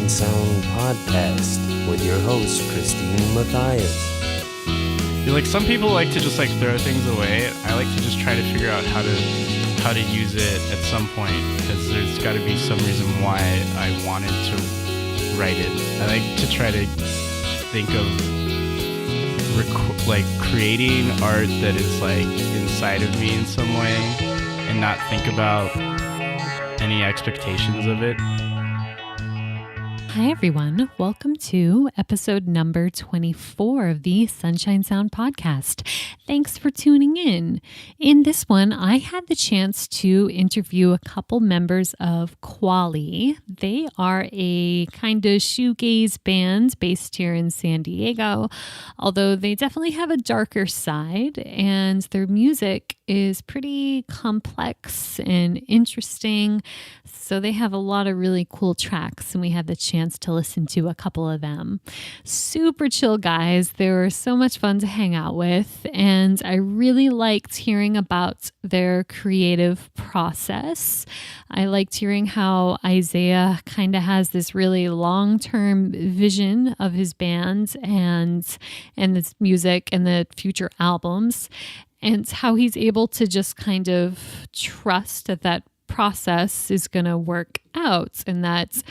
Sunshine Sound Podcast with your host, Christine Matthias. Like some people like to just like throw things away. I like to just try to figure out how to use it at some point, because there's got to be some reason why I wanted to write it. I like to try to think of creating art that is like inside of me in some way, and not think about any expectations of it. Hi, everyone. Welcome to episode number 24 of the Sunshine Sound Podcast. Thanks for tuning in. In this one, I had the chance to interview a couple members of Quali. They are a kinda-shoegaze band based here in San Diego, although they definitely have a darker side, and their music is pretty complex and interesting. So they have a lot of really cool tracks, and we had the chance to listen to a couple of them. Super chill guys. They were so much fun to hang out with, and I really liked hearing about their creative process. I liked hearing how Isaiah kind of has this really long-term vision of his band and this music and the future albums, and how he's able to just kind of trust that process is going to work out, and that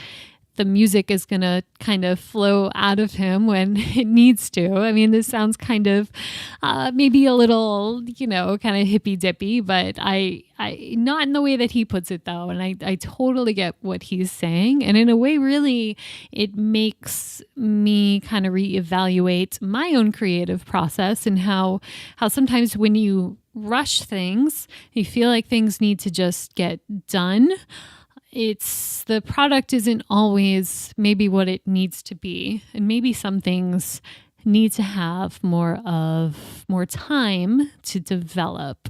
the music is going to kind of flow out of him when it needs to. I mean, this sounds kind of maybe a little, kind of hippy dippy, but I not in the way that he puts it though. And I totally get what he's saying. And in a way, really, it makes me kind of reevaluate my own creative process, and how sometimes when you rush things, you feel like things need to just get done. The product isn't always maybe what it needs to be. And maybe some things need to have more time to develop.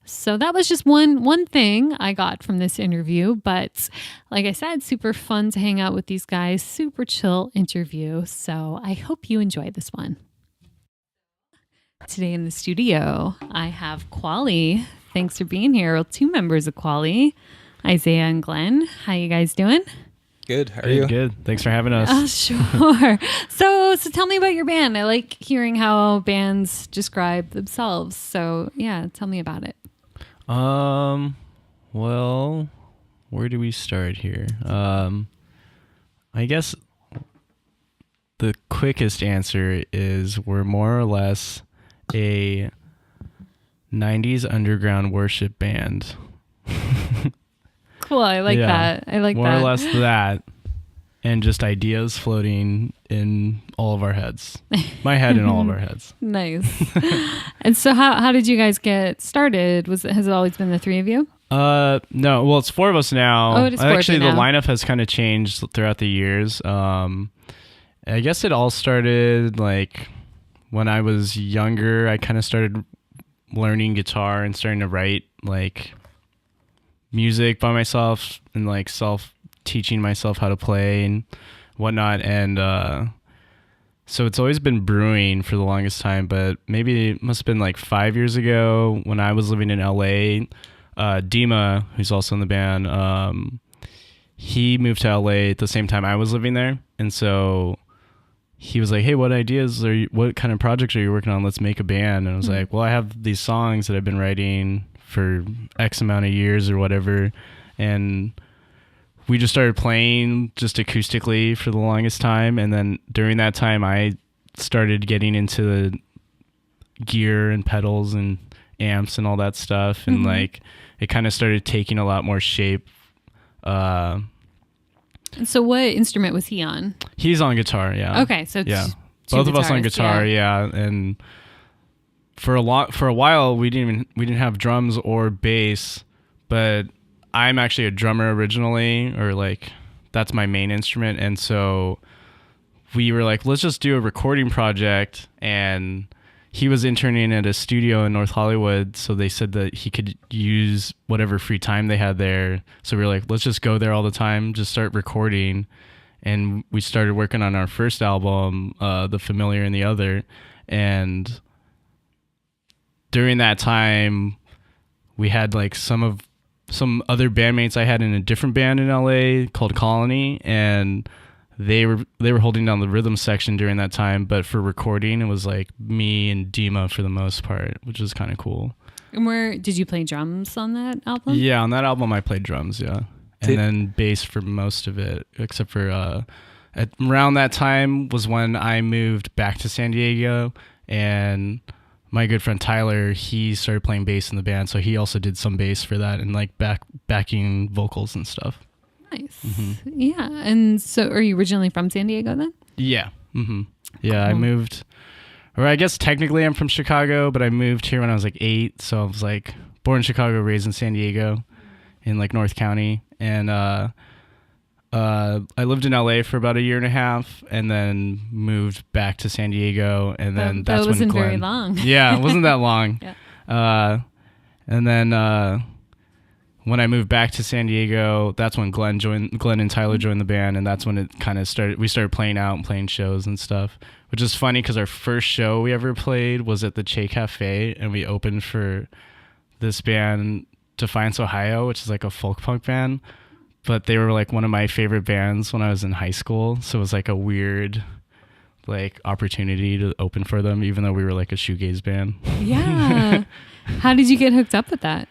So that was just one thing I got from this interview. But like I said, super fun to hang out with these guys. Super chill interview. So I hope you enjoy this one. Today in the studio, I have Quali. Thanks for being here. Two members of Quali, Isaiah and Glen. How you guys doing? Good. How are you? Good. Thanks for having us. Oh, sure. So tell me about your band. I like hearing how bands describe themselves. So yeah, tell me about it. Well, where do we start here? I guess the quickest answer is we're more or less a 90s underground worship band. Cool. I like that. I like more that. More or less that. And just ideas floating in all of our heads. My head and all of our heads. Nice. And so how did you guys get started? Has it always been the three of you? No. Well, it's four of us now. Oh, it is four Actually, of you the now. lineup has kind of changed throughout the years. I guess it all started like when I was younger. I kind of started learning guitar and starting to write like music by myself, and like teaching myself how to play and whatnot. And so it's always been brewing for the longest time, but maybe it must have been like 5 years ago when I was living in LA. Dima, who's also in the band, he moved to LA at the same time I was living there. And so he was like, hey, what kind of projects are you working on? Let's make a band. And I was like, well, I have these songs that I've been writing for X amount of years or whatever. And we just started playing just acoustically for the longest time. And then during that time, I started getting into the gear and pedals and amps and all that stuff. And like, it kind of started taking a lot more shape. So what instrument was he on? He's on guitar, yeah. Okay, so yeah, both of us on guitar, yeah. And for a while we didn't have drums or bass, but I'm actually a drummer originally, or like that's my main instrument. And so we were like, let's just do a recording project. And he was interning at a studio in North Hollywood, so they said that he could use whatever free time they had there. So we were like, let's just go there all the time, just start recording. And we started working on our first album, The Familiar and the Other. And during that time, we had like some other bandmates I had in a different band in LA called Colony, and they were holding down the rhythm section during that time, but for recording it was like me and Dima for the most part, which was kind of cool. And where did you play drums on that album? Yeah, on that album I played drums, yeah. And then bass for most of it, except for around that time was when I moved back to San Diego, and my good friend Tyler, he started playing bass in the band, so he also did some bass for that and like backing vocals and stuff. Nice. Mm-hmm. Yeah. And so are you originally from San Diego then? Yeah. Mm-hmm. Yeah, cool. I moved, or I guess technically I'm from Chicago, but I moved here when I was like 8, so I was like born in Chicago, raised in San Diego in like North County, and I lived in LA for about a year and a half, and then moved back to San Diego, and then that's when wasn't Glen. very long. Yeah, it wasn't that long. Yeah. And then when I moved back to San Diego, that's when Glen and Tyler joined the band, and that's when it kind of started. We started playing out and playing shows and stuff, which is funny because our first show we ever played was at the Che Cafe, and we opened for this band, Defiance, Ohio, which is like a folk punk band. But they were like one of my favorite bands when I was in high school. So it was like a weird like opportunity to open for them, even though we were like a shoegaze band. Yeah. How did you get hooked up with that?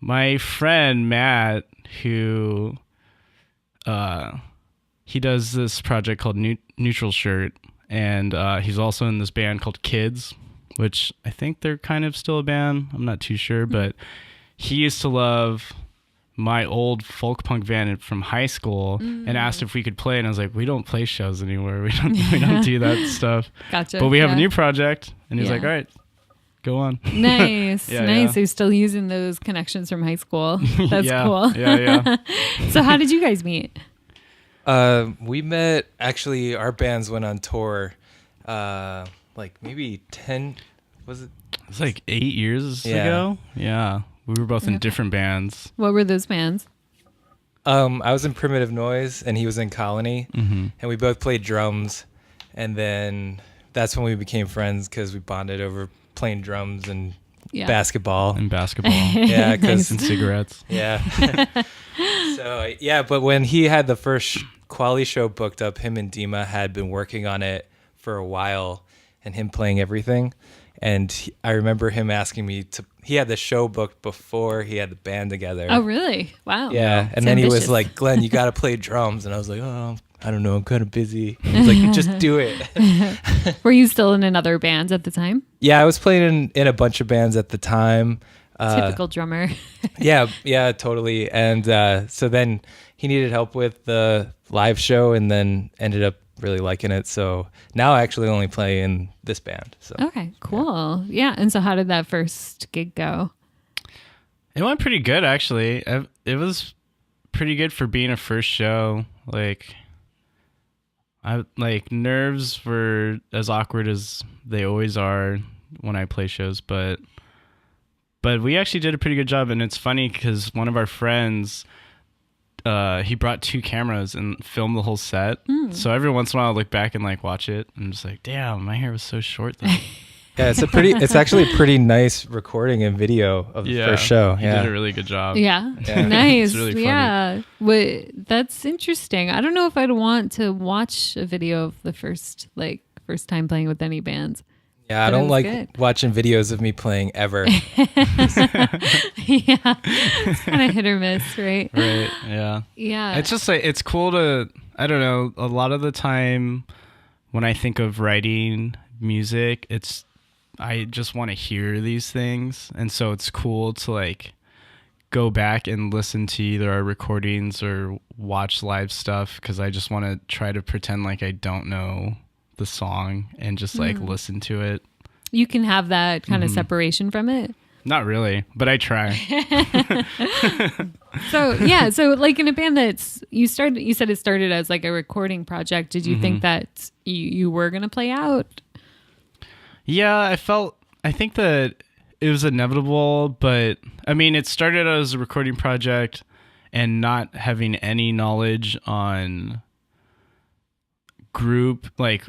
My friend Matt, who he does this project called Neutral Shirt, and he's also in this band called Kids, which I think they're kind of still a band. I'm not too sure, but he used to love my old folk punk band from high school and asked if we could play, and I was like, we don't play shows anymore. We don't do that stuff. Gotcha. But we have a new project, and he's like, all right, go on. Nice. Yeah, nice. yeah. So you're still using those connections from high school. That's Yeah, cool. Yeah. So how did you guys meet? We met, actually, our bands went on tour, like maybe 10, was it? It was like 8 years Yeah. ago. Yeah. We were both in different bands. What were those bands? I was in Primitive Noise and he was in Colony, and we both played drums, and then that's when we became friends because we bonded over playing drums and basketball. And basketball. Yeah, because And cigarettes. yeah. So yeah, but when he had the first Quali show booked up, him and Dima had been working on it for a while, and him playing everything. And I remember him asking me to. He had the show booked before he had the band together. Oh, really? Wow. Yeah, It's and then ambitious. he was like, "Glenn, you got to play drums," and I was like, "Oh, I don't know, I'm kind of busy." He's like, "Just do it." Were you still in another band at the time? Yeah, I was playing in a bunch of bands at the time. Typical drummer. Yeah, totally. And so then he needed help with the live show, and then ended up really liking it. So now I actually only play in this band. So Okay, cool. Yeah. And so how did that first gig go? It went pretty good, actually. It was pretty good for being a first show. Like nerves were as awkward as they always are when I play shows, but we actually did a pretty good job. And it's funny because one of our friends, he brought 2 cameras and filmed the whole set. So every once in a while I look back and like watch it, and I'm just like, damn, my hair was so short though. yeah, it's actually a pretty nice recording and video of the first show. He did a really good job. Yeah. Yeah. Nice. It's really funny. Yeah. That's interesting. I don't know if I'd want to watch a video of the first time playing with any bands. Yeah, I But it don't was like good. watching videos of me playing ever. Yeah. It's kind of hit or miss, right? Right. Yeah. Yeah. It's just like, it's cool to, I don't know, a lot of the time when I think of writing music, I just want to hear these things. And so it's cool to like go back and listen to either our recordings or watch live stuff, because I just want to try to pretend like I don't know the song and just like listen to it. You can have that kind of separation from it. Not really, but I try. So like in a band you said it started as like a recording project. Did you think that you were going to play out? Yeah, I think that it was inevitable, but I mean, it started as a recording project, and not having any knowledge on group, like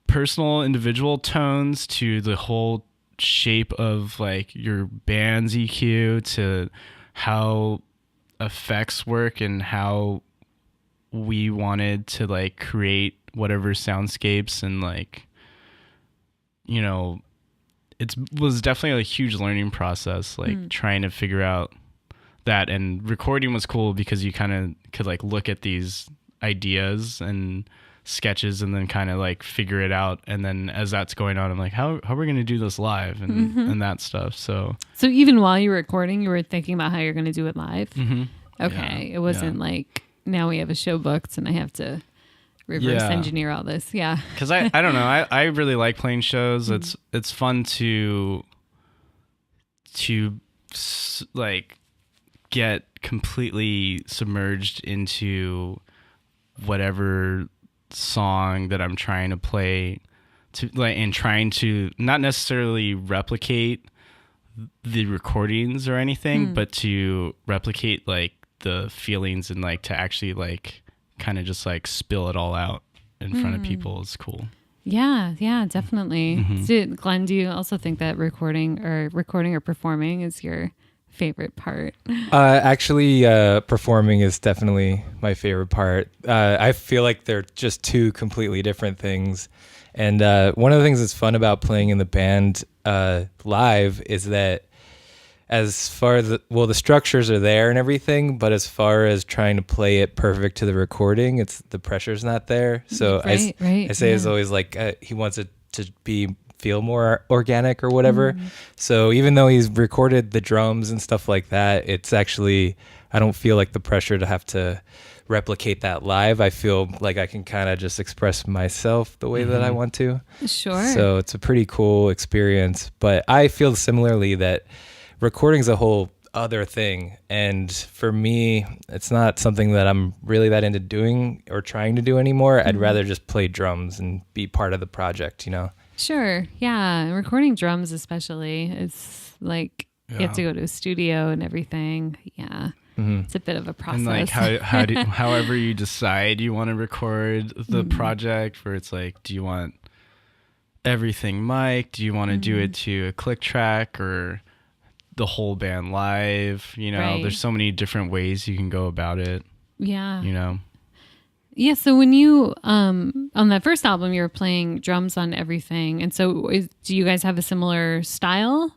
personal individual tones, to the whole shape of like your band's EQ, to how effects work and how we wanted to like create whatever soundscapes, and like, you know, it was definitely a huge learning process, like trying to figure out that. And recording was cool because you kind of could like look at these ideas and sketches and then kind of like figure it out. And then as that's going on, I'm like, how are we going to do this live and that stuff. So even while you were recording, you were thinking about how you're going to do it live. mm-hmm. Okay. It wasn't like, now we have a show booked and I have to reverse engineer all this. Yeah. Cause I don't know. I really like playing shows. It's fun to like get completely submerged into whatever song that I'm trying to play, to like, and trying to not necessarily replicate the recordings or anything, but to replicate like the feelings and like to actually like kind of just like spill it all out in front of people is cool. Yeah, definitely. Glenn, do you also think that recording or performing is your favorite part? Actually, performing is definitely my favorite part. I feel like they're just two completely different things. And one of the things that's fun about playing in the band live is that as far as the structures are there and everything, but as far as trying to play it perfect to the recording, the pressure's not there. So Isaiah is always like, he wants it to feel more organic or whatever. So even though he's recorded the drums and stuff like that, it's actually, I don't feel like the pressure to have to replicate that live. I feel like I can kind of just express myself the way that I want to. Sure. So it's a pretty cool experience. But I feel similarly that recording's a whole other thing. And for me, it's not something that I'm really that into doing or trying to do anymore. I'd rather just play drums and be part of the project, you know? Sure. Yeah. Recording drums especially, it's like you have to go to a studio and everything. Yeah. It's a bit of a process. And like however you decide you want to record the project, where it's like, do you want everything mic'd? Do you want to do it to a click track or the whole band live? You know, there's so many different ways you can go about it. Yeah. You know? Yeah. So when you, on that first album, you were playing drums on everything. And so do you guys have a similar style?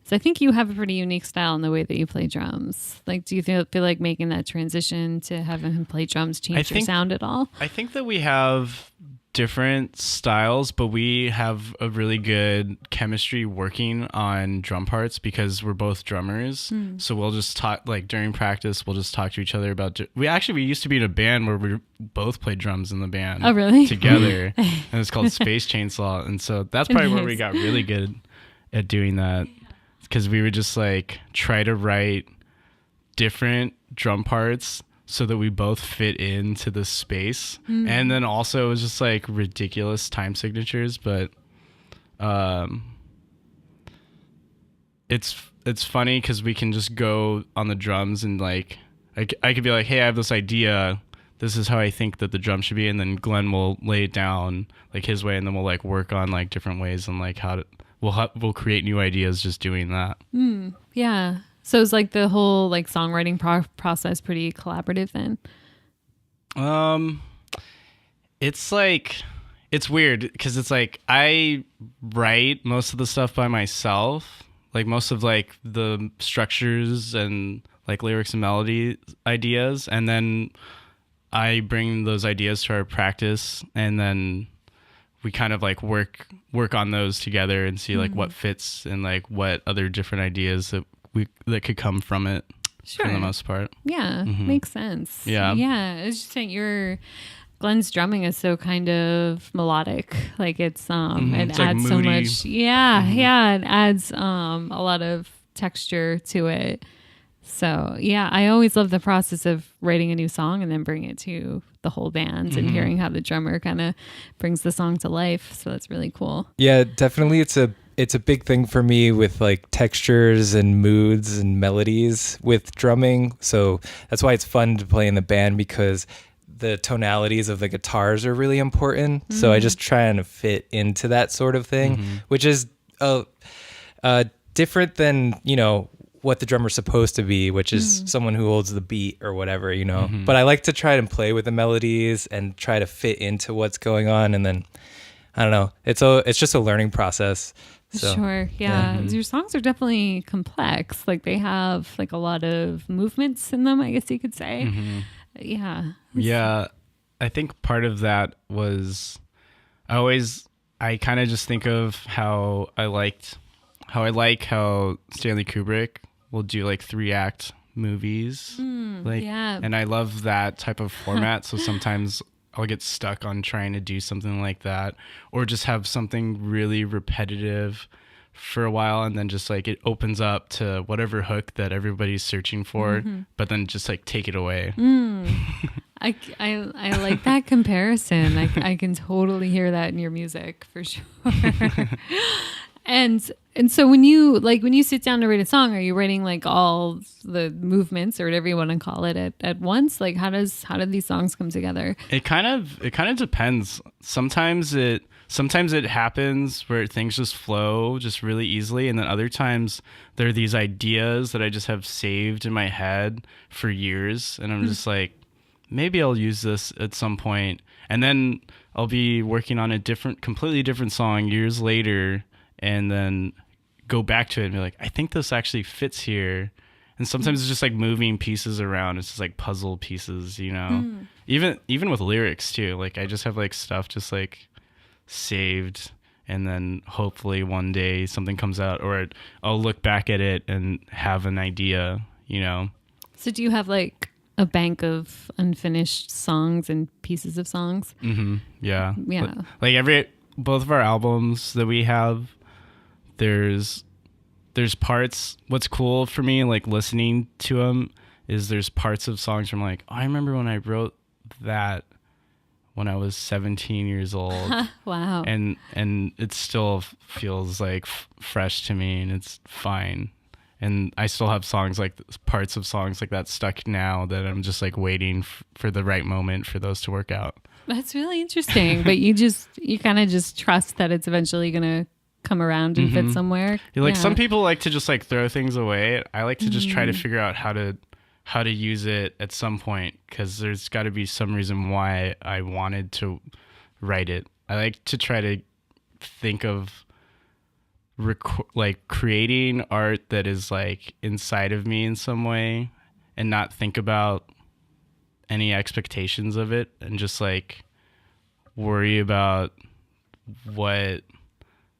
So I think you have a pretty unique style in the way that you play drums. Like, do you feel like making that transition to having him play drums change your sound at all? I think that we have different styles, but we have a really good chemistry working on drum parts because we're both drummers. So we'll just talk, like during practice, we'll just talk to each other about, we used to be in a band where we both played drums in the band. Oh, really? Together. And it's called Space Chainsaw. And so that's probably where we got really good at doing that. Because we would just like try to write different drum parts so that we both fit into the space. And then also it was just like ridiculous time signatures, but it's funny because we can just go on the drums and like I could be like, hey, I have this idea, this is how I think that the drum should be, and then Glenn will lay it down like his way, and then we'll like work on like different ways and like how to we'll create new ideas just doing that. Yeah. So it's like the whole like songwriting process pretty collaborative then? It's like, it's weird because it's like I write most of the stuff by myself, like most of like the structures and like lyrics and melody ideas, and then I bring those ideas to our practice, and then we kind of like work on those together and see like what fits and like what other different ideas that could come from it. Sure. For the most part. Yeah. Makes sense. Yeah. Yeah. It's just that Glenn's drumming is so kind of melodic. Like it's it it's adds like so moody. much. Yeah. Yeah. It adds a lot of texture to it. So yeah, I always love the process of writing a new song and then bringing it to the whole band and hearing how the drummer kind of brings the song to life. So that's really cool. Yeah, definitely. It's a big thing for me with like textures and moods and melodies with drumming. So that's why it's fun to play in the band, because the tonalities of the guitars are really important. So I just try and fit into that sort of thing, which is different than, you know, what the drummer's supposed to be, which is someone who holds the beat or whatever, you know. But I like to try and play with the melodies and try to fit into what's going on, and then I don't know. It's just a learning process. So, sure. Yeah. Your songs are definitely complex. Like they have like a lot of movements in them, I guess you could say. Yeah. Yeah. I think part of that was I kind of just think of how I like how Stanley Kubrick will do like 3-act movies. And I love that type of format. So sometimes I'll get stuck on trying to do something like that, or just have something really repetitive for a while, and then just like it opens up to whatever hook that everybody's searching for, but then just like take it away. I like that comparison. I can totally hear that in your music for sure. And so when you sit down to write a song, are you writing like all the movements or whatever you want to call it at once? Like how do these songs come together? It kind of depends. Sometimes it happens where things just flow just really easily, and then other times there are these ideas that I just have saved in my head for years, and I'm just like, maybe I'll use this at some point, and then I'll be working on a completely different song years later, and then go back to it and be like, I think this actually fits here. And sometimes it's just like moving pieces around. It's just like puzzle pieces, you know. Even with lyrics too. Like I just have like stuff just like saved, and then hopefully one day something comes out, or I'll look back at it and have an idea, you know. So do you have like a bank of unfinished songs and pieces of songs? Yeah. Yeah. Both of our albums that we have, there's parts. What's cool for me, like listening to them, is there's parts of songs where I'm like, oh, I remember when I wrote that when I was 17 years old. Wow. And it still feels like fresh to me, and it's fine. And I still have songs like parts of songs like that stuck now that I'm just like waiting for the right moment for those to work out. That's really interesting. But you kind of just trust that it's eventually going to come around and fit somewhere. Some people like to just like throw things away. I like to just try to figure out how to use it at some point, because there's got to be some reason why I wanted to write it. I like to try to think of like creating art that is like inside of me in some way, and not think about any expectations of it, and just like worry about what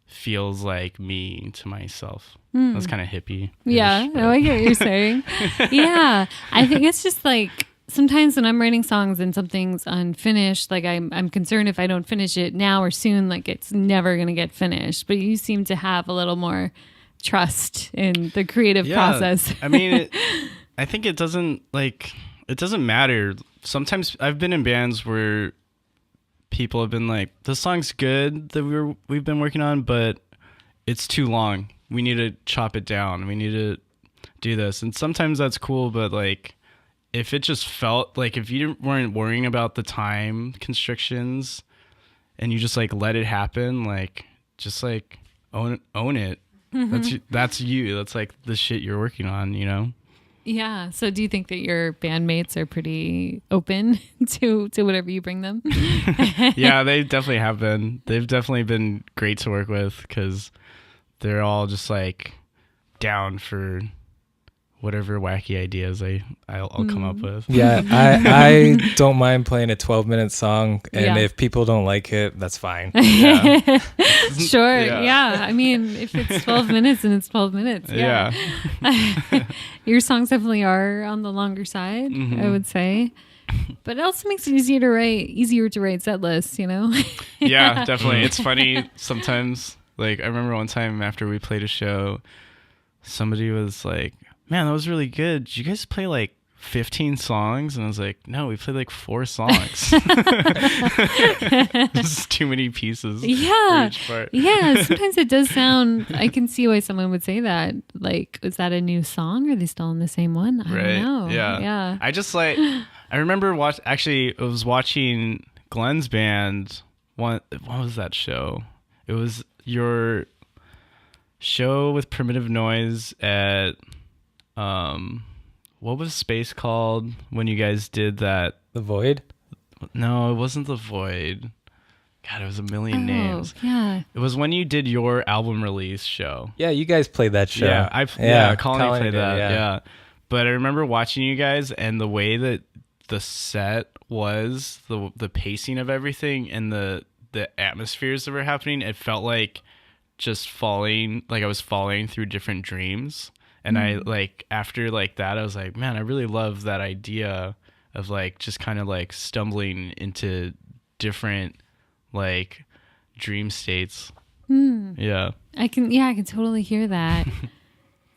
feels like me to myself. That's kind of hippie. Yeah, no, I get what you're saying. Yeah, I think it's just like sometimes when I'm writing songs and something's unfinished, like I'm concerned if I don't finish it now or soon, like it's never gonna get finished. But you seem to have a little more trust in the creative process. I mean, I think it doesn't matter. Sometimes I've been in bands where people have been like, the song's good that we've been working on, but it's too long. We need to chop it down. We need to do this. And sometimes that's cool, but like if it just felt like, if you weren't worrying about the time constrictions and you just like let it happen, like just like own it. That's you. That's like the shit you're working on, you know? Yeah. So do you think that your bandmates are pretty open to whatever you bring them? Yeah, they definitely have been. They've definitely been great to work with, because they're all just like down for whatever wacky ideas I'll come up with. Yeah, I don't mind playing a 12-minute song, and if people don't like it, that's fine. Yeah. Sure. Yeah. I mean, if it's 12 minutes and it's 12 minutes. Yeah. Your songs definitely are on the longer side, I would say. But it also makes it easier to write set lists, you know? Yeah, definitely. It's funny sometimes. Like I remember one time after we played a show, somebody was like, man, that was really good. Did you guys play like 15 songs? And I was like, no, we played like 4 songs. Just too many pieces. Yeah. For each part. Yeah. Sometimes it does sound, I can see why someone would say that. Like, is that a new song? Or are they still in the same one? I don't know. Yeah. Yeah. I just like, I remember I was watching Glen's band. What was that show? It was your show with Primitive Noise at, what was space called when you guys did that? The Void? No, it wasn't The Void. God, it was a million names. Yeah. It was when you did your album release show. Yeah, you guys played that show. Yeah, Colony played did, that. yeah. Yeah. But I remember watching you guys and the way that the set was, the pacing of everything and the atmospheres that were happening, it felt like just falling, like I was falling through different dreams. And I like, after like that, I was like, man, I really love that idea of like just kind of like stumbling into different like dream states. Yeah. I can totally hear that.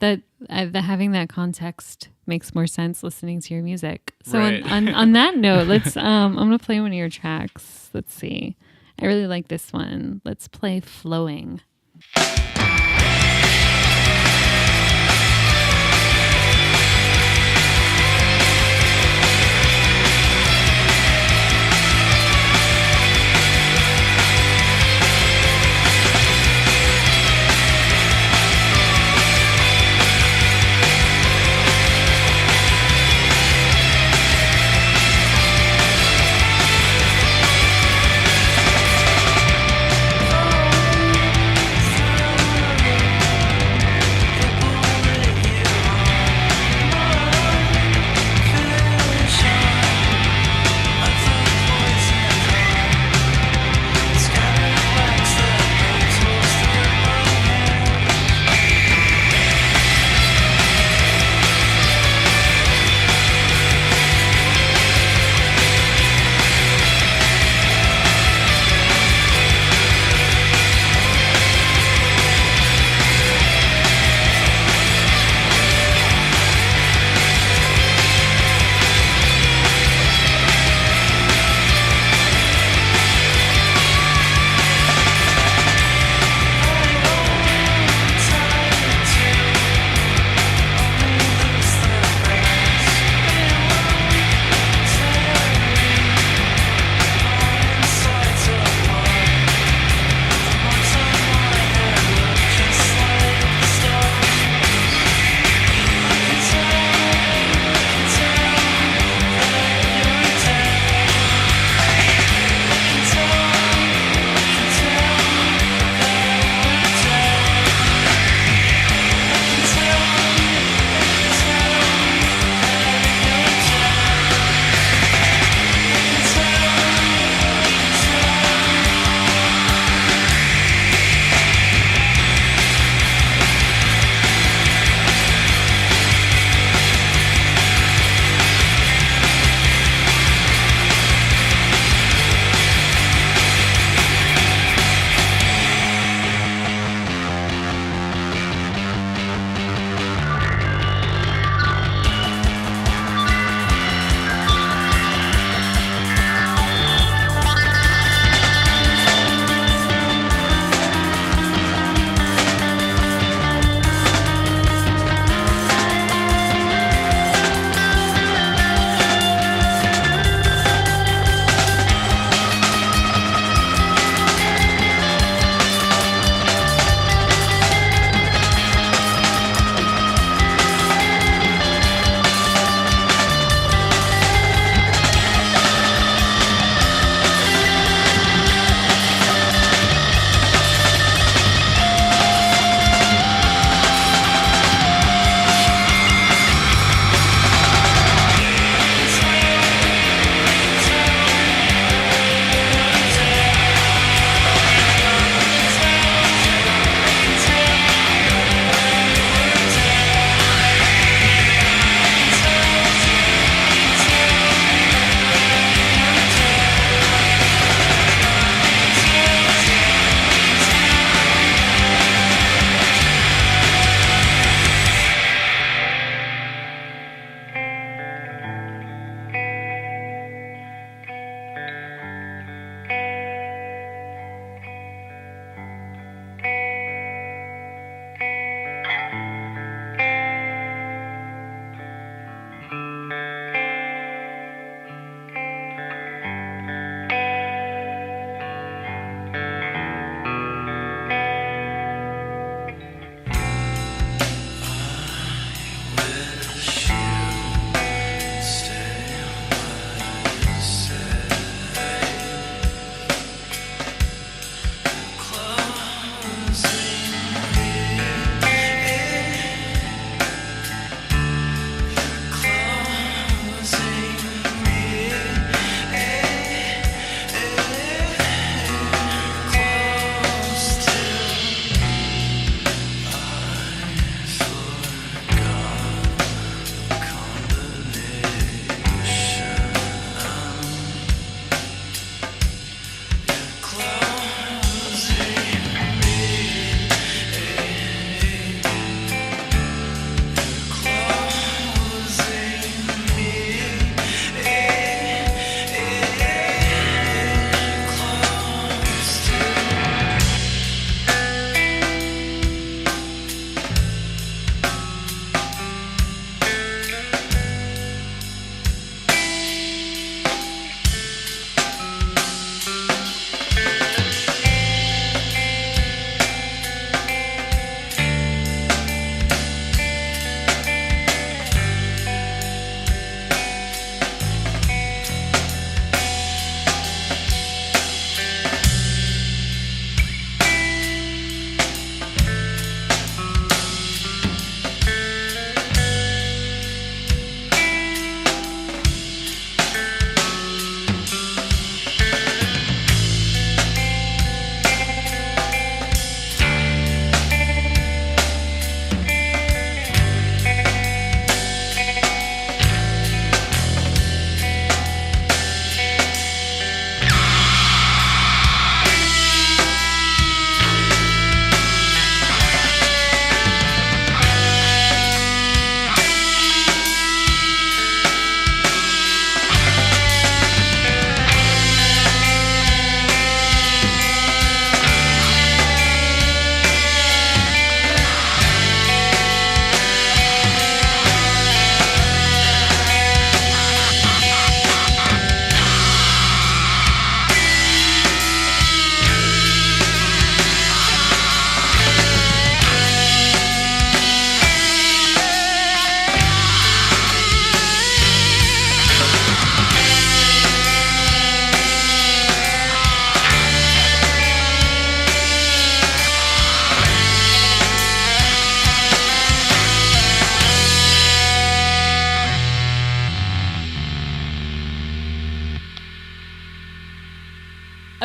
that having that context makes more sense listening to your music. So Right. on that note, let's I'm gonna play one of your tracks. Let's see. I really like this one. Let's play Flowing.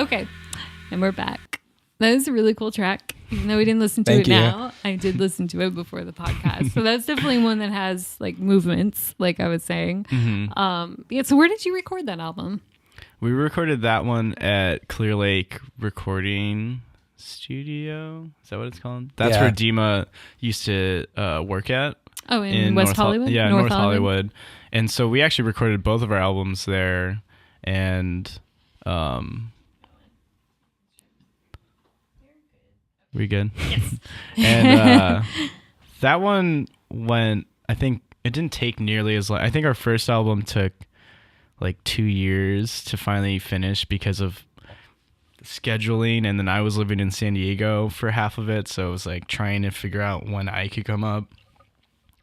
Okay, and we're back. That was a really cool track. Even though we didn't listen to Thank it you. now, I did listen to it before the podcast. So that's definitely one that has like movements, like I was saying. Yeah. So where did you record that album? We recorded that one at Clear Lake Recording Studio. Is that what it's called? That's Yeah. where Dima used to work at. Oh, in West Hollywood? Yeah, North Hollywood. And so we actually recorded both of our albums there. And we good? Yes. And that one went, I think it didn't take nearly as long. I think our first album took like 2 years to finally finish because of scheduling, and then I was living in San Diego for half of it, so it was like trying to figure out when I could come up.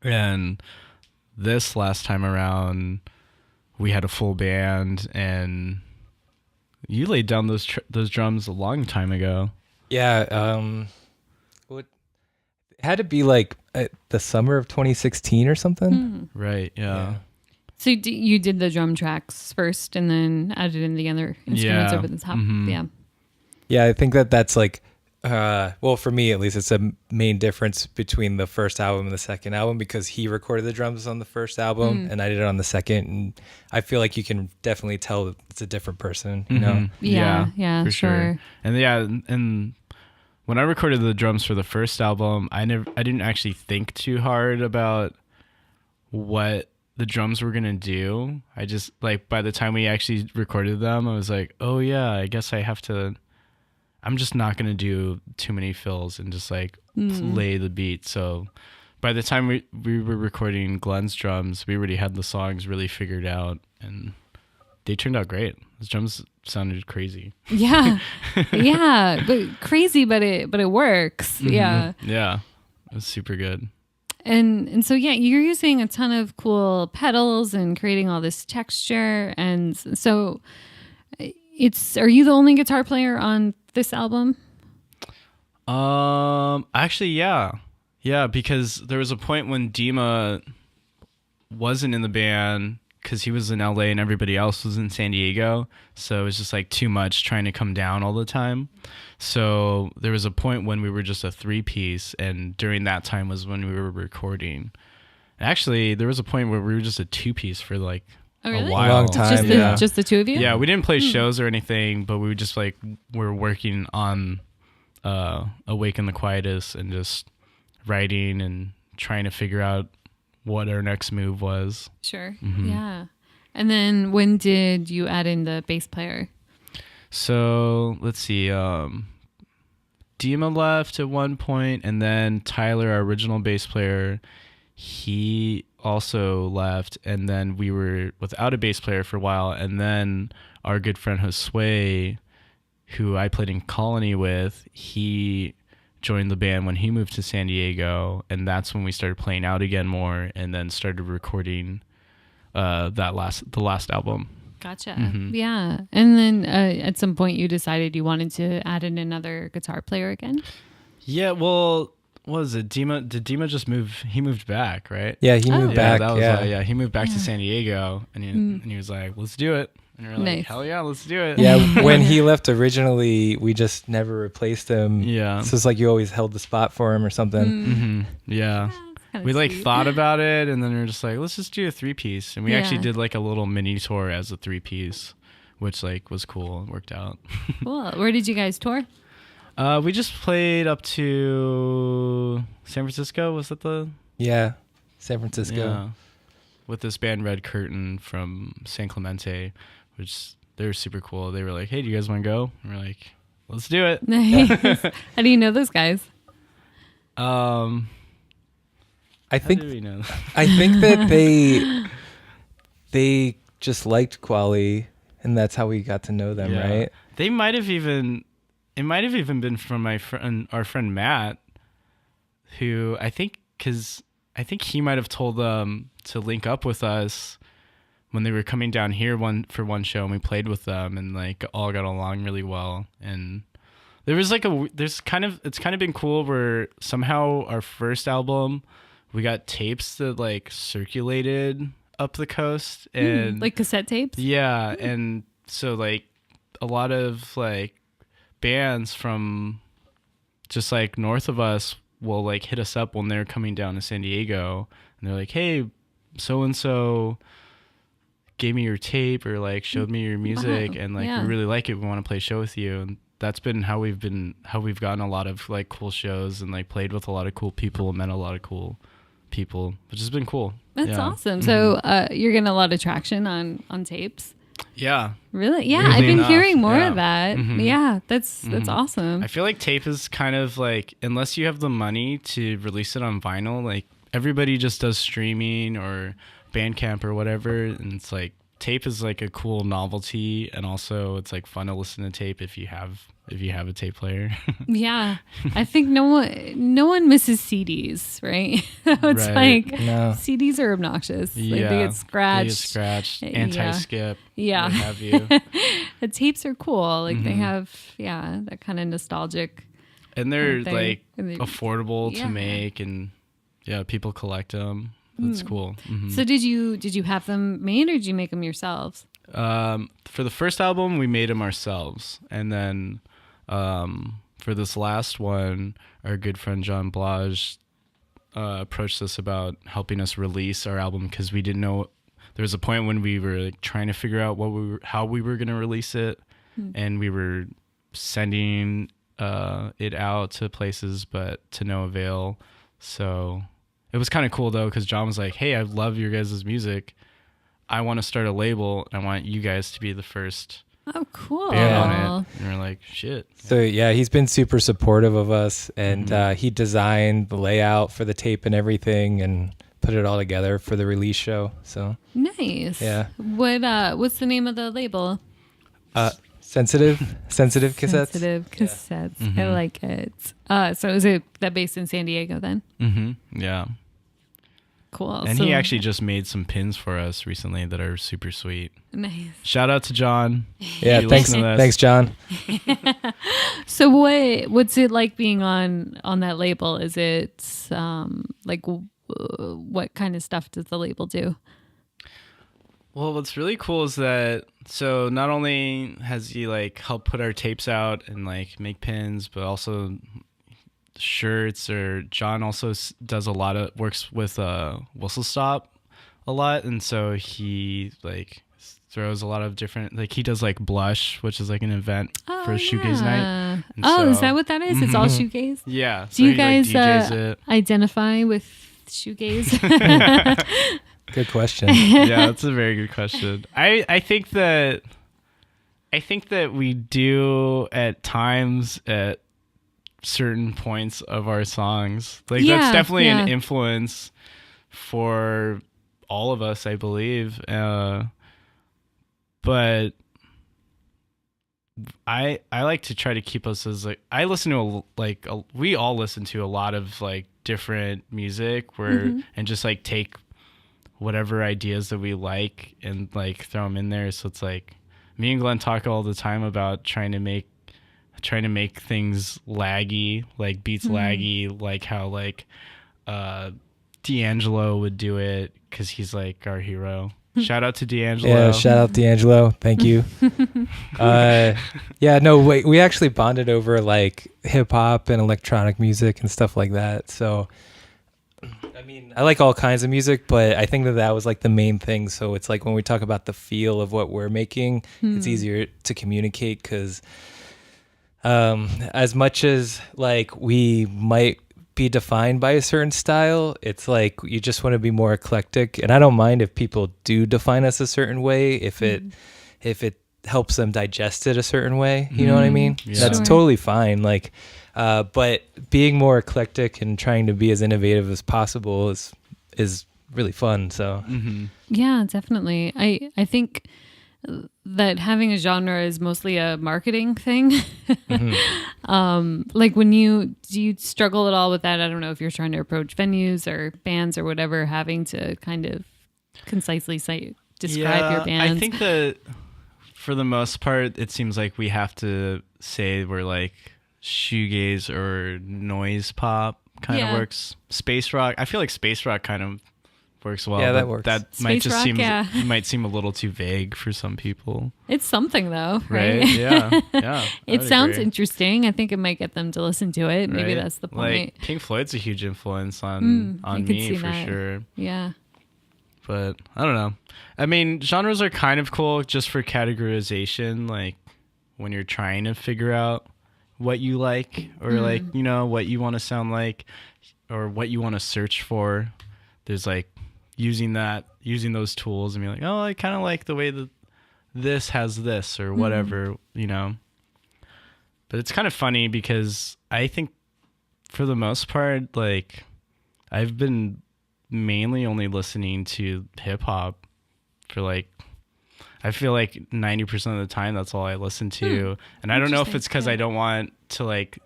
And this last time around, we had a full band, and you laid down those drums a long time ago. Yeah, it had to be like the summer of 2016 or something. Right, yeah. So you did the drum tracks first and then added in the other instruments over the top. Yeah. Yeah, I think that's like, well, for me at least, it's a main difference between the first album and the second album, because he recorded the drums on the first album and I did it on the second, and I feel like you can definitely tell that it's a different person, you know? Yeah, for sure. And when I recorded the drums for the first album, I didn't actually think too hard about what the drums were gonna do. I just, like, by the time we actually recorded them, I was like, oh yeah, I guess I'm just not gonna do too many fills and just like lay the beat. So by the time we were recording Glen's drums, we already had the songs really figured out, and they turned out great. His drums sounded crazy. Yeah. Yeah. But crazy, but it works. Yeah. Yeah. It was super good. And so, yeah, you're using a ton of cool pedals and creating all this texture. And so are you the only guitar player on this album? Actually, yeah. Yeah, because there was a point when Dima wasn't in the band because he was in LA and everybody else was in San Diego. So it was just like too much trying to come down all the time. So there was a point when we were just a 3-piece, and during that time was when we were recording. Actually, there was a point where we were just a 2-piece for like Oh, really? a while. A long time. Just the two of you? Yeah, we didn't play shows or anything, but we were just like, we're working on Awaken the Quietus and just writing and trying to figure out what our next move was. Sure. Yeah. And then when did you add in the bass player? So let's see. Dima left at one point, and then Tyler, our original bass player, he also left, and then we were without a bass player for a while, and then our good friend Josue, who I played in Colony with, he joined the band when he moved to San Diego, and that's when we started playing out again more, and then started recording the last album. Gotcha. Yeah. And then at some point you decided you wanted to add in another guitar player again? Yeah, well, what was it? Did Dima just move? He moved back, right? Yeah, he moved back. That was Yeah. he moved back to San Diego, and he was like, let's do it. And we were like, Nice. hell yeah, let's do it. Yeah, when he left originally, we just never replaced him. Yeah. So it's like you always held the spot for him or something. Yeah. Kinda We like sweet. thought about it, and then we were just like, let's just do a 3-piece. And we Yeah. actually did like a little mini tour as a 3-piece, which like was cool and worked out. Cool. Where did you guys tour? We just played up to San Francisco. Was that the? Yeah, San Francisco. Yeah. With this band Red Curtain from San Clemente, which they were super cool. They were like, hey, do you guys want to go? And we're like, let's do it. Nice. How do you know those guys? I How think do we know? I think that they just liked Quali, and that's how we got to know them, Yeah. right? They might have even. It might have even been from our friend Matt, who I think he might have told them to link up with us when they were coming down here for one show, and we played with them, and like all got along really well. And there was like it's kind of been cool where somehow our first album, we got tapes that like circulated up the coast, and Like cassette tapes? yeah, and so like a lot of like bands from just like north of us will like hit us up when they're coming down to San Diego, and they're like, hey, so and so gave me your tape or like showed me your music, and like we really like it, we want to play a show with you. And that's been how we've gotten a lot of like cool shows and like played with a lot of cool people and met a lot of cool people, which has been cool. That's awesome. So you're getting a lot of traction on tapes. Yeah. Really? Yeah, Weirdly I've been enough, hearing more of that. Yeah, that's awesome. I feel like tape is kind of like, unless you have the money to release it on vinyl, like everybody just does streaming or Bandcamp or whatever, and it's like tape is like a cool novelty, and also it's like fun to listen to tape if you have a tape player. Yeah, I think no one misses CDs, right? It's like CDs are obnoxious. Yeah, like they get scratched. Anti-skip. Yeah, what have you. The tapes are cool. Like they have that kind of nostalgic. And they're thing. like And affordable to make, and people collect them. That's cool. So did you have them made, or did you make them yourselves? For the first album, we made them ourselves, and then for this last one, our good friend John Blage approached us about helping us release our album, because we didn't know. There was a point when we were like trying to figure out how we were going to release it, and we were sending it out to places, but to no avail. So it was kind of cool though, because John was like, hey, I love your guys' music. I want to start a label, and I want you guys to be the first cool band on it. And we're like, shit. So yeah, he's been super supportive of us, and he designed the layout for the tape and everything, and put it all together for the release show. So nice. Yeah. What's the name of the label? Sensitive Cassettes. Sensitive Cassettes. I like it. So is it that based in San Diego then? Yeah. Cool. And he actually just made some pins for us recently that are super sweet. Nice. Shout out to John. Yeah, thanks John. So what's it like being on that label? Is it like what kind of stuff does the label do? Well, what's really cool is that, so not only has he like helped put our tapes out and like make pins, but also shirts, or John also does works with Whistle Stop a lot, and so he like throws a lot of different, like he does like Blush, which is like an event for Shoegaze night. And is that what that is? It's all shoegaze? Yeah. Do you guys DJs identify with shoegaze? Good question. Yeah, that's a very good question. I think that we do at times at certain points of our songs. Like that's definitely an influence for all of us, I believe. But I like to try to keep us as like, I listen to we all listen to a lot of like different music and just like take whatever ideas that we like and like throw them in there. So it's like me and Glenn talk all the time about trying to make things laggy, like beats laggy, like how like D'Angelo would do it, because he's like our hero. Shout out to D'Angelo. Yeah, shout out D'Angelo. Thank you. We actually bonded over like hip hop and electronic music and stuff like that. So I mean, I like all kinds of music, but I think that was like the main thing. So it's like when we talk about the feel of what we're making, it's easier to communicate, because as much as like we might be defined by a certain style, it's like you just want to be more eclectic. And I don't mind if people do define us a certain way if it helps them digest it a certain way. You know what I mean? Yeah. That's totally fine. Like, but being more eclectic and trying to be as innovative as possible is really fun. So yeah, definitely. I think that having a genre is mostly a marketing thing. Like do you struggle at all with that? I don't know if you're trying to approach venues or bands or whatever, having to kind of concisely describe your bands. I think that for the most part, it seems like we have to say we're like shoegaze or noise pop kind of works. Space rock, I feel like space rock kind of works well. Yeah, that but works. That might Space just rock, seem yeah. might seem a little too vague for some people, It's something though, right? right? Yeah, yeah. I It would sounds agree. interesting. I think it might get them to listen to it. Maybe Right? that's the point. Like Pink Floyd's a huge influence on I could see me for that. sure. Yeah. But I don't know. I mean, genres are kind of cool just for categorization. Like when you're trying to figure out what you like or like, you know, what you want to sound like or what you want to search for. There's like using those tools and be like, oh, I kind of like the way that this has this or whatever, you know. But it's kind of funny because I think for the most part, like I've been mainly only listening to hip hop for like, I feel like 90% of the time that's all I listen to. And I don't know if it's because I don't want to like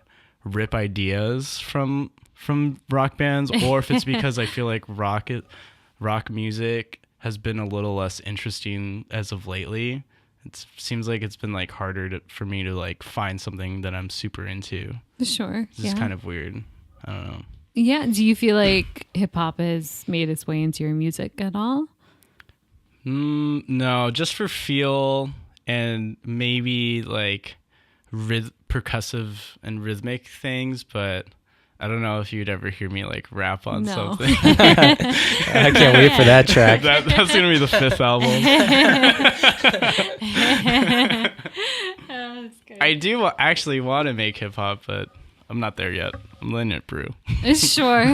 rip ideas from rock bands or if it's because I feel like rock music has been a little less interesting as of lately. It seems like it's been like harder for me to like find something that I'm super into. Sure. This is kind of weird. I don't know. Yeah. Do you feel like hip hop has made its way into your music at all? No, just for feel and maybe like percussive and rhythmic things, but I don't know if you'd ever hear me like rap on something. I can't wait for that track. That's gonna be the 5th album. That's good. I do actually want to make hip hop, but I'm not there yet. I'm letting it brew. Sure.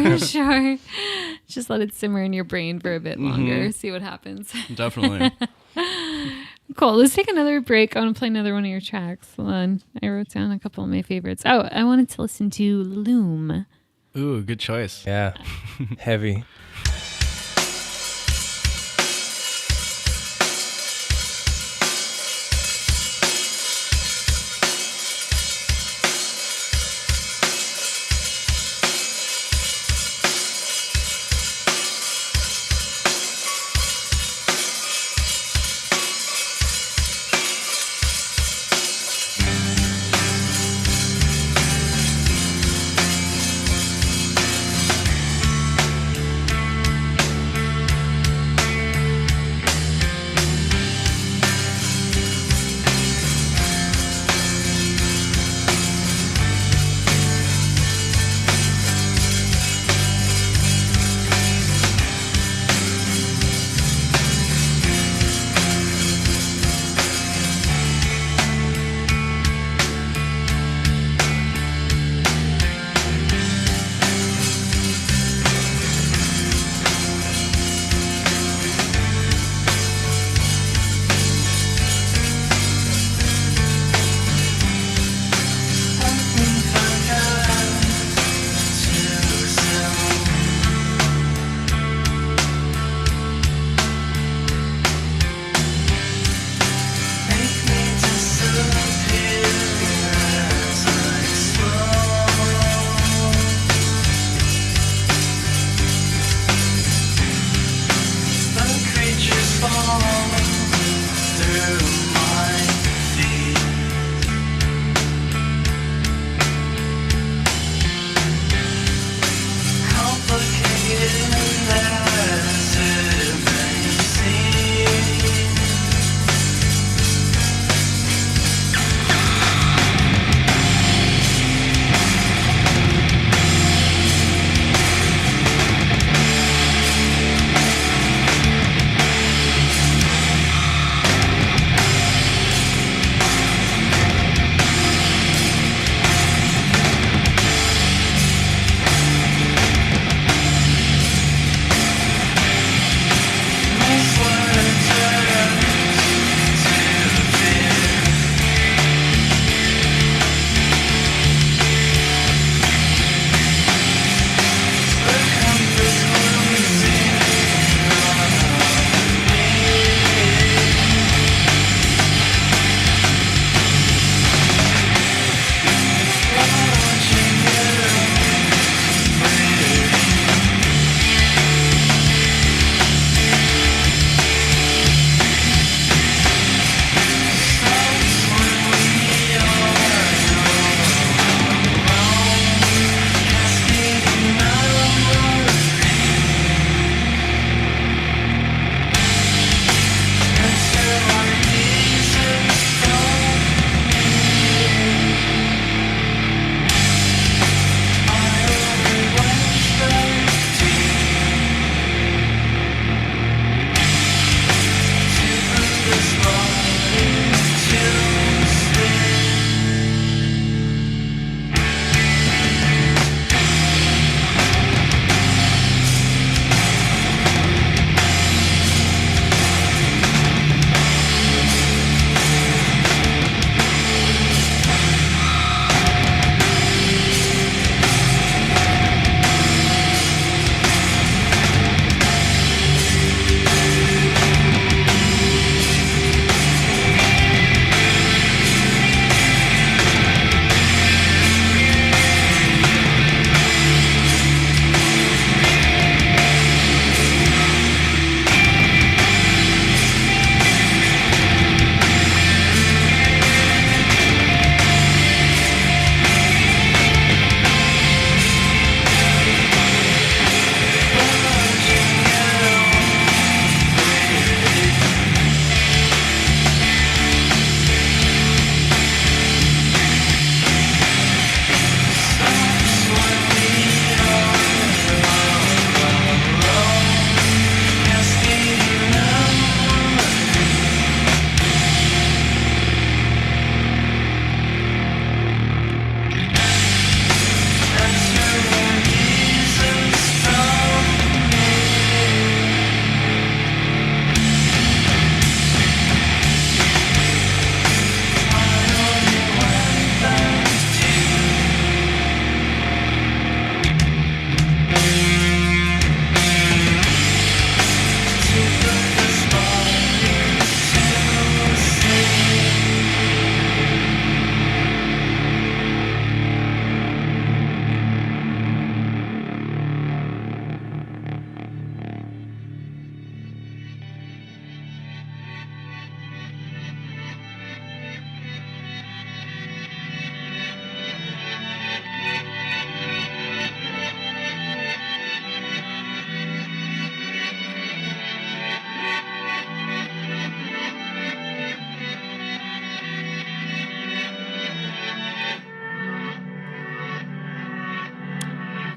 Just let it simmer in your brain for a bit longer. See what happens. Definitely. Cool. Let's take another break. I want to play another one of your tracks. Hold on. I wrote down a couple of my favorites. Oh, I wanted to listen to Loom. Ooh, good choice. Yeah. Heavy.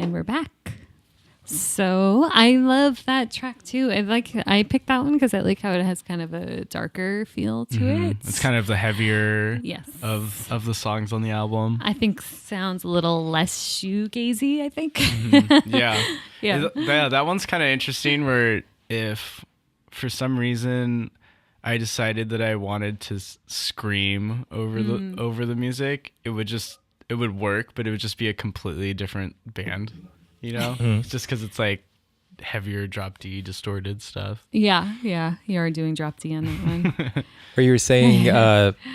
And we're back. So I love that track too. I picked that one because I like how it has kind of a darker feel to it. It's kind of the heavier yes. of the songs on the album. I think sounds a little less shoegazy, I think. Yeah. Yeah. That one's kind of interesting where if for some reason I decided that I wanted to scream over the music, it would work, but it would just be a completely different band, you know? It's just because it's like heavier drop D distorted stuff. Yeah, you are doing drop D on that one. Or you were saying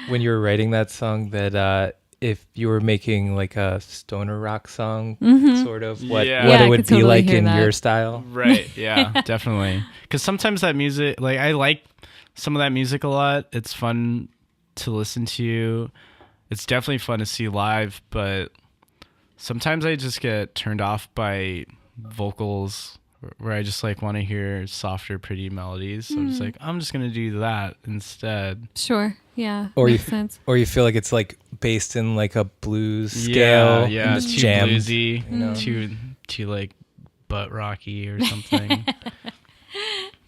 when you were writing that song that if you were making like a stoner rock song, sort of what it would be like in your style. Right. Yeah, definitely. Because sometimes that music, like I like some of that music a lot. It's fun to listen to. It's definitely fun to see live, but sometimes I just get turned off by vocals where I just like want to hear softer, pretty melodies. So I'm just like, I'm just going to do that instead. Sure. Yeah. Or makes sense. Or you feel like it's like based in like a blues scale. Yeah. And Too jammed, bluesy, you know? too like butt rocky or something.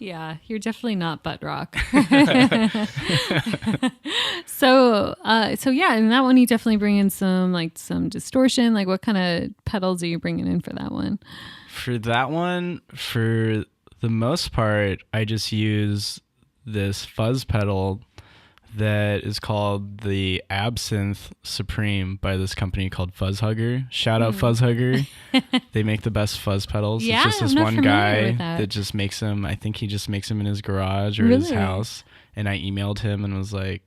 Yeah, you're definitely not butt rock. So yeah, in that one you definitely bring in some distortion. Like what kind of pedals are you bringing in for that one? For that one, for the most part, I just use this fuzz pedal that is called the Absinthe Supreme by this company called Fuzz Hugger. Shout out Fuzz Hugger. They make the best fuzz pedals. Yeah, it's just this I'm not one familiar guy with that. just makes them. I think he just makes them in his garage or Really? his house. And I emailed him and was like,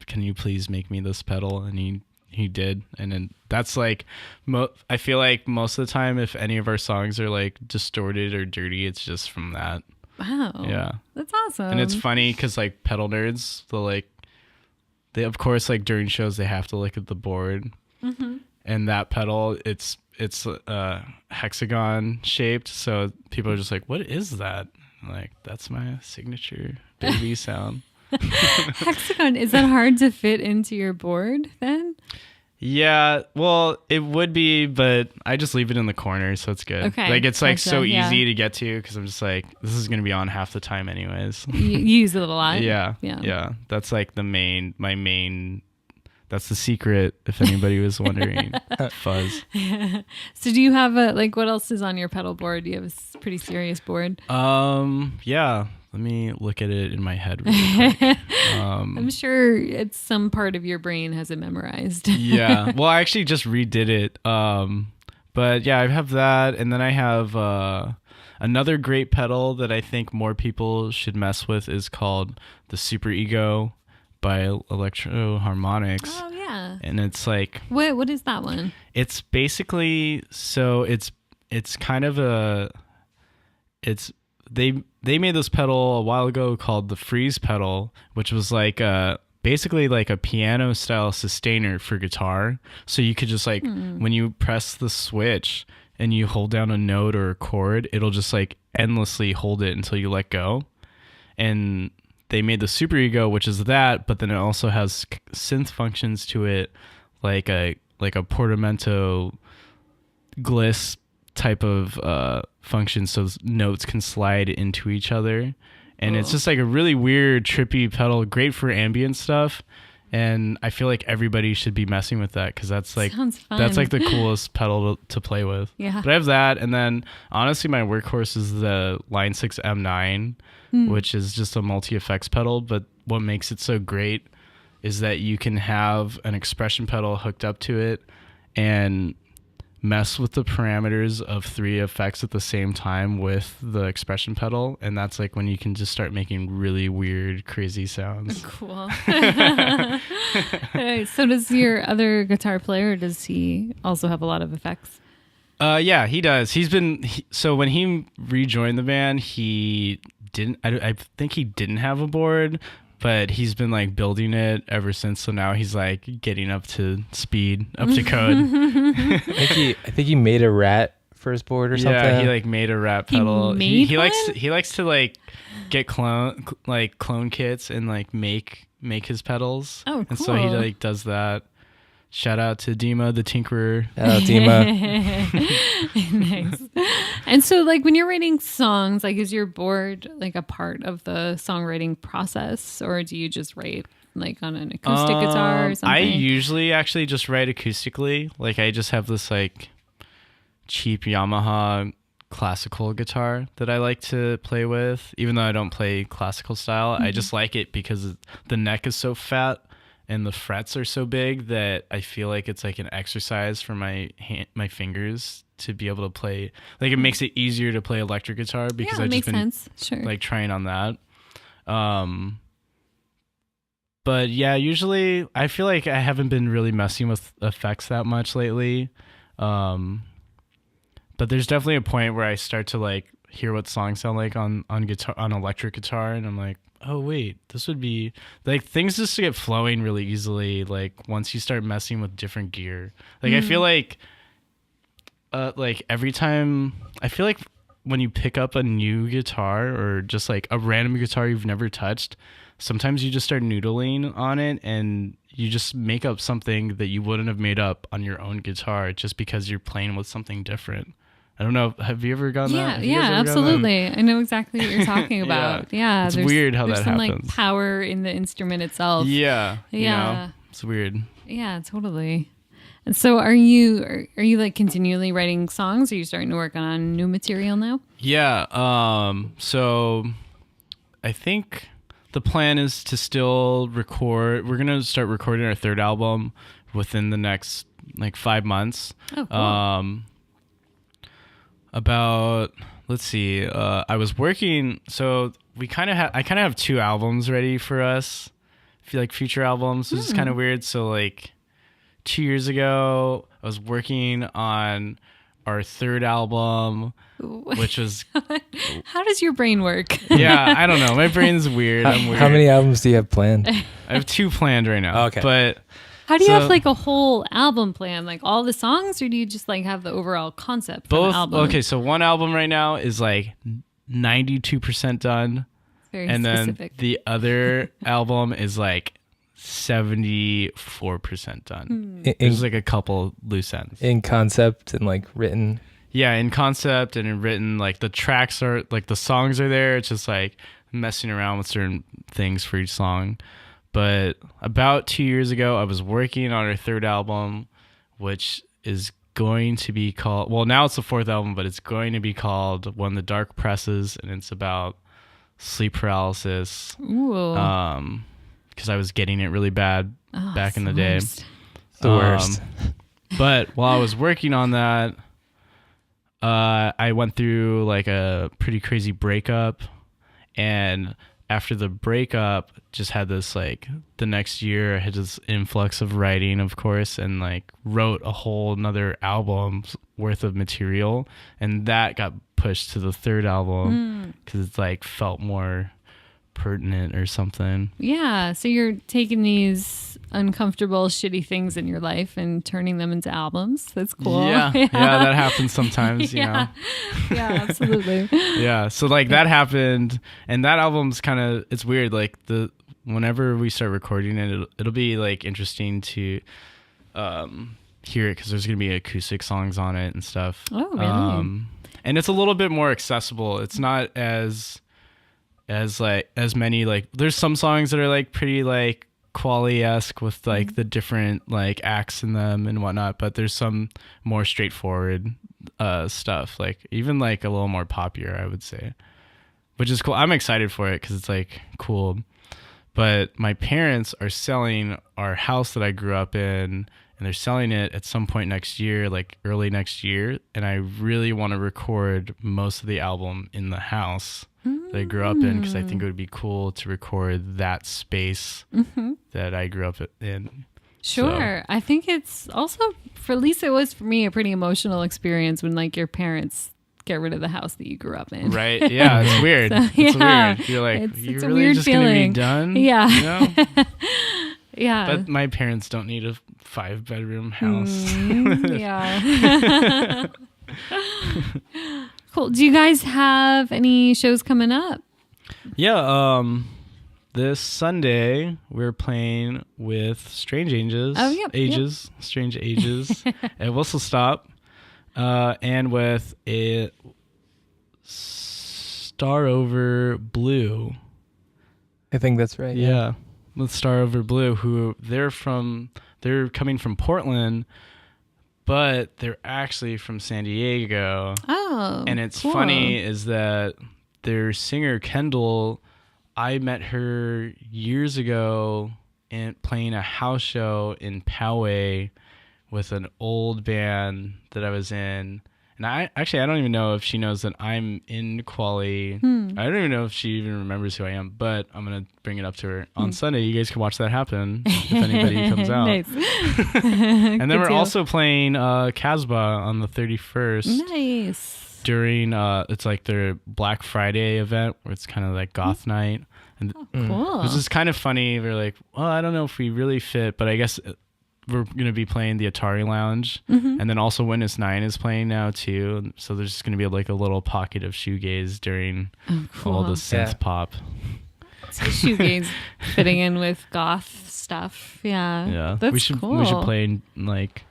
can you please make me this pedal? And he did. And then that's like, I feel like most of the time, if any of our songs are like distorted or dirty, it's just from that. Wow. Yeah. That's awesome. And it's funny because like pedal nerds, they of course like during shows they have to look at the board, and that pedal it's hexagon shaped, so people are just like, what is that? I'm like, that's my signature baby sound. Hexagon, is that hard to fit into your board then? Yeah, well, it would be, but I just leave it in the corner, so it's good. Okay, like it's like gotcha, so yeah. easy to get to because I'm just like, this is gonna be on half the time anyways. You use it a lot. Yeah. That's like my main. That's the secret, if anybody was wondering. Fuzz. So do you have what else is on your pedal board? Do you have a pretty serious board? Yeah. Let me look at it in my head really quick. I'm sure it's some part of your brain has it memorized. Yeah. Well, I actually just redid it. But yeah, I have that, and then I have another great pedal that I think more people should mess with is called the Super Ego by Electro Harmonics. Oh yeah. And it's like, what is that one? it's basically, so it's kind of they made this pedal a while ago called the Freeze pedal, which was like basically like a piano style sustainer for guitar. So you could just like when you press the switch and you hold down a note or a chord, it'll just like endlessly hold it until you let go. And they made the Super Ego, which is that, but then it also has synth functions to it, like a portamento gliss type of function, so notes can slide into each other. And it's just like a really weird, trippy pedal, great for ambient stuff. And I feel like everybody should be messing with that because that's like Sounds fun. that's like the coolest pedal to play with. Yeah. But I have that, and then honestly, my workhorse is the Line 6 M9, which is just a multi-effects pedal. But what makes it so great is that you can have an expression pedal hooked up to it and mess with the parameters of 3 effects at the same time with the expression pedal, and that's like when you can just start making really weird, crazy sounds. Cool. So does your other guitar player, does he also have a lot of effects? Yeah, he does. So when he rejoined the band, he didn't. I think he didn't have a board, but he's been like building it ever since. So now he's like getting up to speed, up to code. I think he made a rat for his board or something. Yeah, he like made a rat pedal. He one? likes to like get clone kits and like make his pedals. Oh, And so he cool. like does that. Shout out to Dima, the Tinkerer. Shout out Dima. Nice. And so, like, when you're writing songs, like, is your board like a part of the songwriting process, or do you just write like on an acoustic guitar or something? I usually actually just write acoustically. Like, I just have this like cheap Yamaha classical guitar that I like to play with, even though I don't play classical style. I just like it because the neck is so fat and the frets are so big that I feel like it's like an exercise for my fingers to be able to play. Like, it makes it easier to play electric guitar because I've just been Sure. like trying on that. But yeah, usually I feel like I haven't been really messing with effects that much lately. But there's definitely a point where I start to like hear what songs sound like on guitar, on electric guitar, and I'm like, oh wait, this would be like, things just get flowing really easily. Like, once you start messing with different gear, like I feel like every time, I feel like when you pick up a new guitar or just like a random guitar you've never touched, sometimes you just start noodling on it and you just make up something that you wouldn't have made up on your own guitar just because you're playing with something different. I don't know. Have you ever gotten that? Yeah, absolutely. I know exactly what you're talking about. Yeah, it's weird how that happens. There's some like power in the instrument itself. Yeah. You know, it's weird. Yeah, totally. And so are you like continually writing songs? Or are you starting to work on new material now? Yeah. So I think the plan is to still record. We're going to start recording our third album within the next like 5 months. Oh, cool. Let's see, I was working, so I kind of have 2 albums ready for us. I feel like future albums, which is kind of weird. So like 2 years ago, I was working on our third album, which was... How does your brain work? Yeah, I don't know. My brain's weird. I'm weird. How many albums do you have planned? I have 2 planned right now. Okay. But how do you have like a whole album plan, like all the songs, or do you just like have the overall concept for both? the album? Okay, so one album right now is like 92% done. Very and specific. Then the other album is like 74% done. There's like a couple loose ends. In concept and like written. Yeah, in concept and in written, like the tracks are, like the songs are there. It's just like messing around with certain things for each song. But about 2 years ago, I was working on our third album, which is going to be called, well, now it's the 4th album, but it's going to be called When the Dark Presses, and it's about sleep paralysis. Ooh. Because I was getting it really bad back in the day. The worst. But while I was working on that, I went through like a pretty crazy breakup, and after the breakup, just had this like the next year I had this influx of writing, of course, and like wrote a whole another album's worth of material, and that got pushed to the third album because it's like felt more pertinent or something. Yeah, so you're taking these uncomfortable, shitty things in your life and turning them into albums. That's cool. Yeah, that happens sometimes, you know. Yeah, absolutely. Yeah, so like that happened, and that album's kind of, it's weird, like whenever we start recording it, it'll be like interesting to hear it because there's gonna be acoustic songs on it and stuff. Oh, really? And it's a little bit more accessible. It's not as many, like there's some songs that are like pretty like Quali-esque with like the different like acts in them and whatnot, but there's some more straightforward stuff, like even like a little more poppier, I would say, which is cool. I'm excited for it because it's like cool. But my parents are selling our house that I grew up in, and they're selling it at some point next year, like early next year, and I really want to record most of the album in the house that I grew up in, because I think it would be cool to record that space that I grew up in. Sure. So. I think it's also, for at least it was for me, a pretty emotional experience when like your parents get rid of the house that you grew up in. Right. Yeah. It's weird. It's weird. You're like, you're it's really just going to be done? Yeah. You know? Yeah. But my parents don't need a 5-bedroom house. Yeah. Cool. Do you guys have any shows coming up? Yeah. this Sunday we're playing with Strange Ages. Oh, yep. Strange Ages at Whistle Stop, and with a Star Over Blue. I think that's right. Yeah, with Star Over Blue, who they're coming from Portland, but they're actually from San Diego. Oh, and it's cool. funny is that their singer Kendall, I met her years ago playing a house show in Poway with an old band that I was in. And I don't even know if she knows that I'm in Quali. I don't even know if she even remembers who I am, but I'm going to bring it up to her. On Sunday, you guys can watch that happen if anybody comes out. Nice. And then we're also playing Casbah on the 31st. Nice. During, it's like their Black Friday event where it's kind of like goth night. And Cool. it was just kind of funny. We're like, well, I don't know if we really fit, but I guess we're going to be playing the Atari Lounge. And then also Witness 9 is playing now too. So there's just going to be like a little pocket of shoegaze during all the synth pop. So shoegaze fitting in with goth stuff. Yeah. Yeah. That's cool. We should play like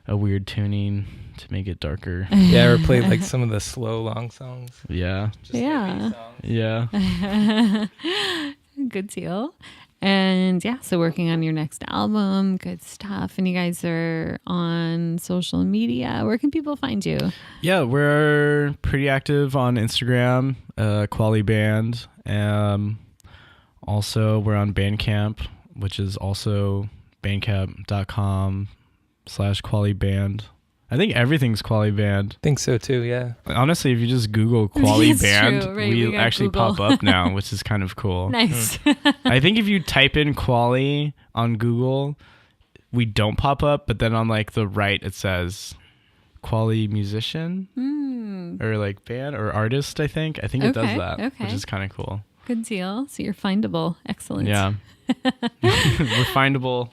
a weird tuning to make it darker. Yeah, or play like some of the slow long songs. Yeah. Just Yeah. Yeah. Good deal. And yeah, so working on your next album, good stuff. And you guys are on social media. Where can people find you? Yeah, we're pretty active on Instagram, Quali Band. Also, we're on Bandcamp, which is also bandcamp.com/Quali Band. I think everything's Quali Band. I think so too, yeah. Honestly, if you just Google Quali It's Band, true, right? we We got actually Google. pop up now, which is kind of cool. Nice. I think if you type in Quali on Google, we don't pop up, but then on like the right, it says Quali musician or like band or artist, I think. I think it does Okay, that, okay. which is kind of cool. Good deal. So you're findable. Excellent. Yeah. We're findable.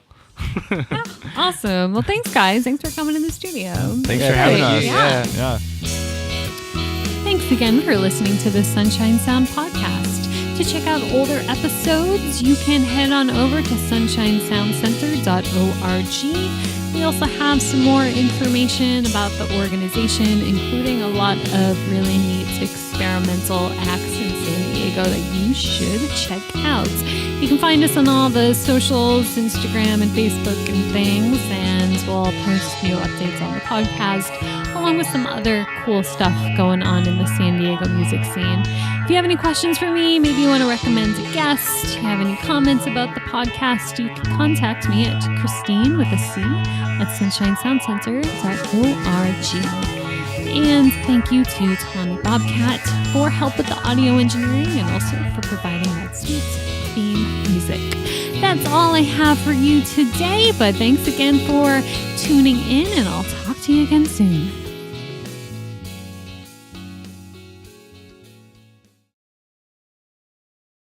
Awesome. Well, thanks, guys. Thanks for coming in the studio. Thanks Yeah, for having thank us. you. Yeah. Yeah. Thanks again for listening to the Sunshine Sound podcast. To check out older episodes, you can head on over to sunshinesoundcenter.org. We also have some more information about the organization, including a lot of really neat experimental acts in San Diego that you should check out. You can find us on all the socials, Instagram and Facebook and things, and we'll post new updates on the podcast, along with some other cool stuff going on in the San Diego music scene. If you have any questions for me, maybe you want to recommend a guest, you have any comments about the podcast, you can contact me at Christine with a C at sunshinesoundcenter.org. And thank you to Tommy Bobcat for help with the audio engineering and also for providing that sweet theme music. That's all I have for you today, but thanks again for tuning in, and I'll talk to you again soon.